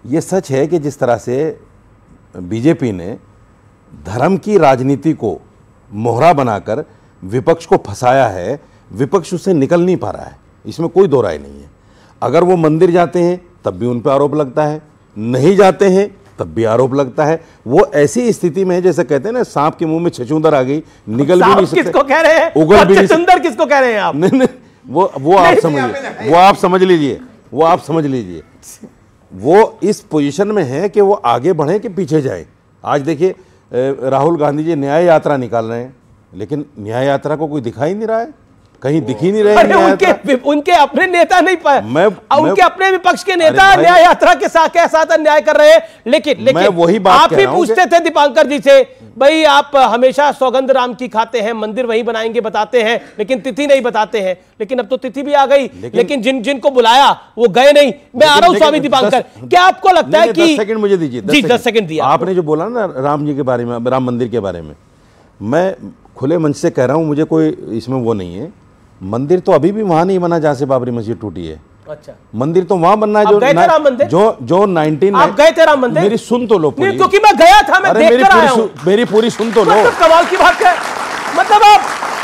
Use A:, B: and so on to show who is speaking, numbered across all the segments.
A: ये सच है कि जिस तरह से बीजेपी ने धर्म की राजनीति को मोहरा बनाकर विपक्ष को फंसाया है, विपक्ष उससे निकल नहीं पा रहा है, इसमें कोई दो राय नहीं है। अगर वो मंदिर जाते हैं तब भी उन पर आरोप लगता है, नहीं जाते हैं तब भी आरोप लगता है। वो ऐसी स्थिति में है जैसे कहते हैं ना, सांप के मुंह में छछूंदर आ गई, निकल भी नहीं सकते।
B: किसको कह रहे हैं?
A: उगल भी नहीं
B: छछूंदर किसको कह रहे हैं आप?
A: नहीं, वो आप समझिए, वो आप समझ लीजिए, वो आप समझ लीजिए। वो इस पोजीशन में है कि वो आगे बढ़े कि पीछे जाए। आज देखिए राहुल गांधी जी न्याय यात्रा निकाल रहे हैं, लेकिन न्याय यात्रा को कोई दिखाई नहीं रहा है, कहीं दिख ही नहीं रहे।
B: उनके अपने नेता नहीं पाए, उनके अपने विपक्ष के नेता न्याय यात्रा के साथ अन्याय कर रहे हैं। लेकिन
A: वही बात
B: आप ही पूछते थे दीपांकर जी से, भाई आप हमेशा सौगंध राम की खाते हैं, मंदिर वहीं बनाएंगे बताते हैं, लेकिन तिथि नहीं बताते हैं। लेकिन अब तो तिथि भी आ गई, लेकिन जिनको बुलाया वो गए नहीं। मैं आ रहा हूं स्वामी दीपांकर, क्या आपको लगता है कि
A: 10 सेकंड मुझे दीजिए?
B: जी 10 सेकंड दिया
A: आपने जो बोला ना राम जी के बारे में, राम मंदिर के बारे में, मैं खुले मंच से कह रहा हूं, मुझे कोई इसमें वो नहीं है। मंदिर तो अभी भी वहां नहीं बना जहां से बाबरी मस्जिद टूटी है।
B: अच्छा,
A: मंदिर तो वहां बनना है जो 19
B: आप गए थे राम मंदिर?
A: मेरी सुन तो लो पूरी,
B: क्योंकि मैं गया था, मैं देख कर आया हूं।
A: मेरी पूरी सुन तो लो।
B: मतलब कमाल की बात है, मतलब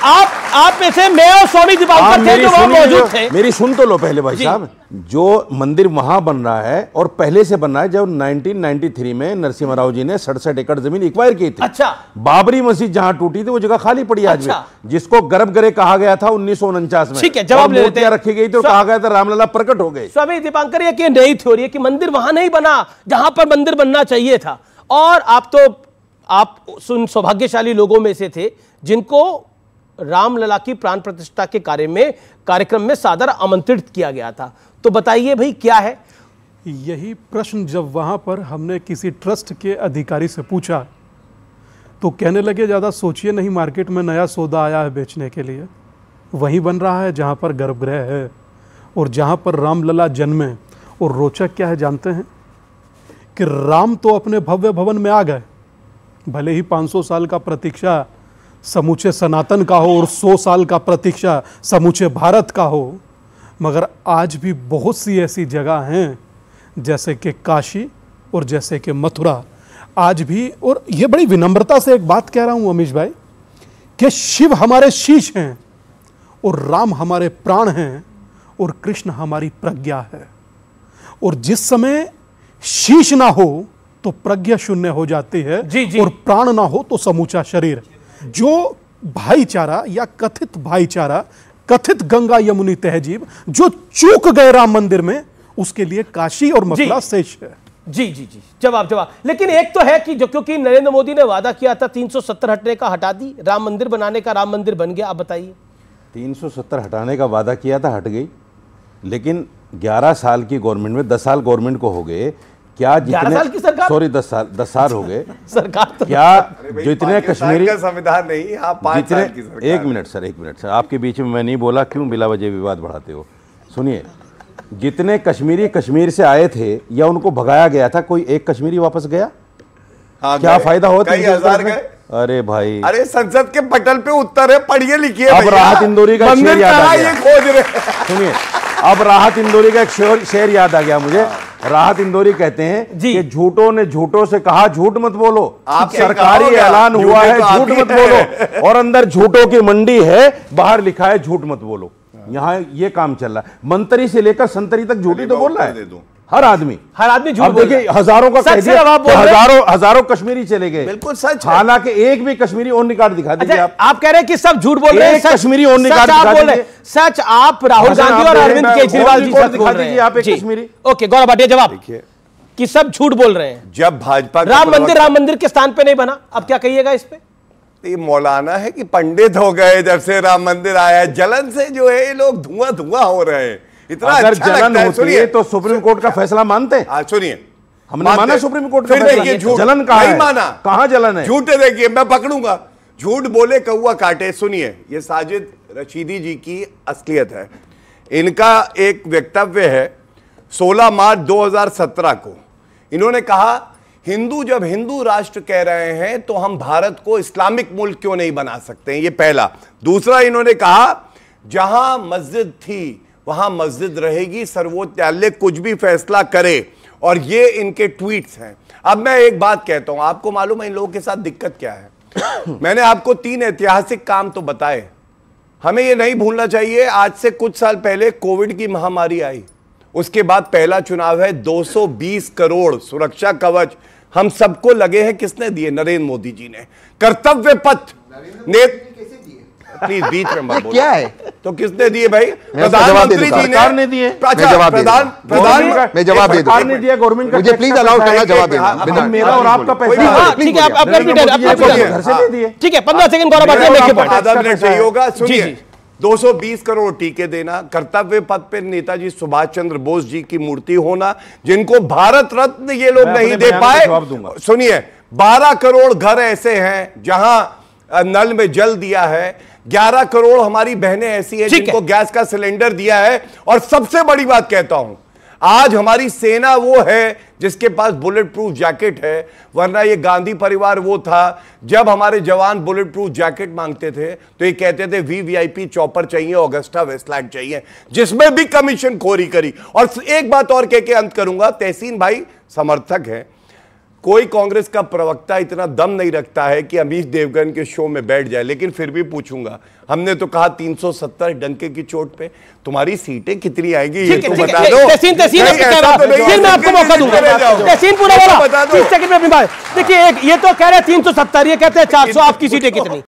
B: आप में से मैं और स्वामी दीपांकर थे जो वहां मौजूद थे।
A: मेरी सुन तो लो पहले भाई साहब। जो मंदिर वहां बन रहा है और पहले से बन रहा है, जब 1993 में नरसिम्हा राव जी ने 67 एकड़ जमीन एक्वायर की थी।
B: अच्छा,
A: बाबरी मस्जिद जहां टूटी थी वो जगह खाली पड़ी आज भी, जिसको गर्भगृह कहा गया था 1949 में।
B: ठीक है, जवाब ले लेते हैं।
A: रखी गई थी और कहा गया था रामलला प्रकट हो गए।
B: स्वामी दीपांकर, ये नई थ्योरी है कि मंदिर वहां नहीं बना जहां पर मंदिर बनना चाहिए था। और आप सुन सौभाग्यशाली लोगों में से थे जिनको रामलला की प्राण प्रतिष्ठा के कार्यक्रम में सादर आमंत्रित किया गया था। तो बताइए भाई क्या है?
C: यही प्रश्न जब वहां पर हमने किसी ट्रस्ट के अधिकारी से पूछा तो कहने लगे ज़्यादा सोचिए नहीं, मार्केट में नया सौदा आया है बेचने के लिए, वहीं बन रहा है जहां पर गर्भगृह है और जहां पर रामलला जन्मे। और रोचक क्या है जानते हैं कि राम तो अपने भव्य भवन में आ गए, भले ही 500 साल का प्रतीक्षा समूचे सनातन का हो और 100 साल का प्रतीक्षा समूचे भारत का हो, मगर आज भी बहुत सी ऐसी जगह हैं जैसे कि काशी और जैसे कि मथुरा आज भी। और ये बड़ी विनम्रता से एक बात कह रहा हूं अमीश भाई कि शिव हमारे शीश हैं और राम हमारे प्राण हैं और कृष्ण हमारी प्रज्ञा है। और जिस समय शीश ना हो तो प्रज्ञा शून्य हो जाती है, और प्राण ना हो तो समूचा शरीर। जो भाईचारा या कथित भाईचारा, कथित गंगा यमुनी तहजीब जो चूक गए राम मंदिर में, उसके लिए काशी और मथुरा शेष है।
B: जी जी जी, जवाब। लेकिन एक तो है कि जो, क्योंकि नरेंद्र मोदी ने वादा किया था 370 हटने का, हटा दी, राम मंदिर बनाने का, राम मंदिर बन गया। आप बताइए।
A: 370 हटाने का वादा किया था, हट गई, लेकिन 11 साल की गवर्नमेंट में 10 साल गवर्नमेंट को हो गए क्या?
B: 11 साल की सरकार,
A: सॉरी 10 साल हो गए
B: सरकार तो
A: क्या? जितने कश्मीरी
D: का संविधान नहीं, आप 5 साल की सरकार।
A: एक मिनट सर, आपके बीच में मैं नहीं बोला, क्यों बिला वजह विवाद बढ़ाते हो? सुनिए, जितने कश्मीरी कश्मीर से आए थे या उनको भगाया गया था, कोई एक कश्मीरी वापस गया? क्या फायदा होता?
D: कई हजार गए।
A: अरे भाई,
D: अरे संसद के पटल पे उत्तर है, पढ़िए लिखिए।
A: अब राहत इंदौरी का शेर याद आ गया।
D: खोज रहे।
A: सुनिए, अब राहत इंदौरी का एक शेर याद आ गया मुझे। राहत इंदौरी कहते हैं कि झूठों ने झूठों से कहा झूठ मत बोलो, आप सरकारी ऐलान हुआ है झूठ मत बोलो, और अंदर झूठों की मंडी है, बाहर लिखा है झूठ मत बोलो। यहाँ ये काम चल रहा है, मंत्री से लेकर संतरी तक झूठी तो बोल रहा है हर आदमी झूठ बोल रहा है। हजारों का कह दिया, हजारों कश्मीरी चले गए,
D: बिल्कुल सच।
A: हालांकि एक भी कश्मीरी ओनली कार्ड दिखा दीजिए।
B: आप कह रहे हैं कि सब झूठ बोल रहे हैं,
A: कश्मीरी ओनली कार्ड दिखा दीजिए।
B: सच आप राहुल गांधी और अरविंद केजरीवाल जी सच बोल रहे हैं।
A: आप एक कश्मीरी।
B: ओके, गौरव भाटिया जवाब कि सब झूठ बोल रहे हैं।
D: जब भाजपा
B: राम मंदिर के स्थान पे नहीं बना, अब क्या कहिएगा इस पे?
D: ये मौलाना है कि पंडित हो गए जब से राम मंदिर आया है। जलन से जो है ये लोग धुआं हो रहे हैं। इतना
A: अगर
D: अच्छा
A: जलन होती है तो सुप्रीम कोर्ट का फैसला मानते हैं।
D: सुनिए,
A: हमने माना सुप्रीम कोर्ट का
D: फैसला।
A: जलन कहाँ है?
D: माना,
A: कहाँ जलन है?
D: झूठे देखिए, मैं पकड़ूंगा। झूठ बोले कौवा काटे। सुनिए, ये साजिद रशीदी जी की असलियत है। इनका एक वक्तव्य है 16 मार्च 2017 को। इन्होंने कहा, हिंदू जब हिंदू राष्ट्र कह रहे हैं तो हम भारत को इस्लामिक मुल्क क्यों नहीं बना सकते? ये पहला। दूसरा, इन्होंने कहा जहां मस्जिद थी वहां मस्जिद रहेगी, सर्वोच्च न्यायालय कुछ भी फैसला करे। और ये इनके ट्वीट्स हैं। अब मैं एक बात कहता हूं, आपको मालूम है इन लोगों के साथ दिक्कत क्या है? मैंने आपको 3 ऐतिहासिक काम तो बताए। हमें ये नहीं भूलना चाहिए, आज से कुछ साल पहले कोविड की महामारी आई, उसके बाद पहला चुनाव है, 220 करोड़ सुरक्षा कवच हम सबको लगे हैं। किसने दिए? नरेंद्र मोदी जी ने। कर्तव्य पथ प्लीज बीच में मत बोलो।
E: क्या है
D: तो किसने दिए भाई?
E: प्रधानमंत्री
D: जी
A: ने दिए।
E: मैं जवाब दे दूं।
A: ने दिया, गवर्नमेंट
E: मुझे प्लीज अलाउ करना जवाब देना।
A: मेरा और आपका पैसा
B: ठीक है, आप
A: घर से दे दिए।
B: ठीक है, 15 सेकंड गौरव भाटिया
D: आधा मिनट चाहिए होगा। सुनिए, 220 करोड़ टीके देना, कर्तव्य पथ पे नेताजी सुभाष चंद्र बोस जी की मूर्ति होना, जिनको भारत रत्न ये लोग नहीं दे पाए। सुनिए, 12 करोड़ घर ऐसे हैं जहां नल में जल दिया है, 11 करोड़ हमारी बहनें ऐसी हैं जिनको गैस का सिलेंडर दिया है, और सबसे बड़ी बात कहता हूं, आज हमारी सेना वो है जिसके पास बुलेट प्रूफ जैकेट है, वरना ये गांधी परिवार वो था जब हमारे जवान बुलेट प्रूफ जैकेट मांगते थे तो ये कहते थे वीवीआईपी चॉपर चाहिए, ऑगस्टा वेस्टलैंड चाहिए, जिसमें भी कमीशन खोरी करी। और एक बात और कह के अंत करूंगा, तहसीन भाई समर्थक है, कोई कांग्रेस का प्रवक्ता इतना दम नहीं रखता है कि अमीश देवगन के शो में बैठ जाए, लेकिन फिर भी पूछूंगा, हमने तो कहा 370 डंके की चोट पे, तुम्हारी सीटें कितनी आएंगी ये तो बता दो।
B: तहसीन फिर मैं आपको मौका दूंगा। तहसीन पूरा बोला 30 सेकंड में अपनी बात। देखिए, ये तो कह रहे हैं 370, ये कहते हैं 400, आपकी सीटें कितनी?